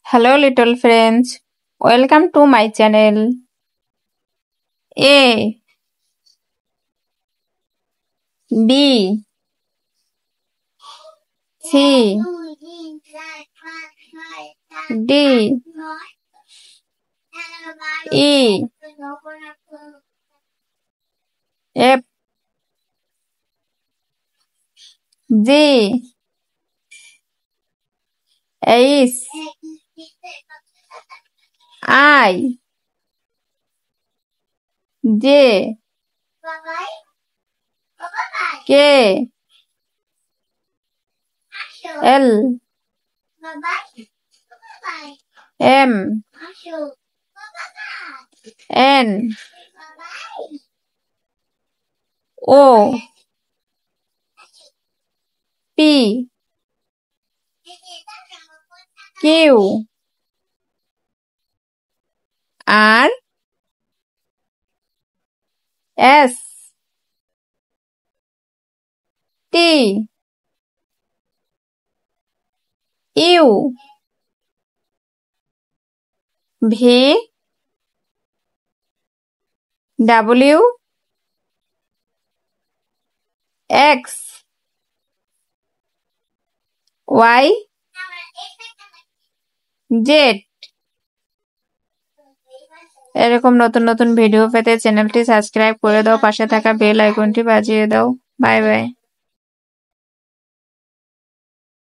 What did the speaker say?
Hello, little friends. Welcome to my channel. A, B, C, D, E, F, G, H, I, J, K, L, M, N, O, P, Q, R, S, T, U, V, W, X, Y, Z। এরকম নতুন নতুন video পেতে চ্যানেলটি subscribe করে দাও, পাশে থাকা bell আইকনটি বাজিয়ে দাও। Bye bye.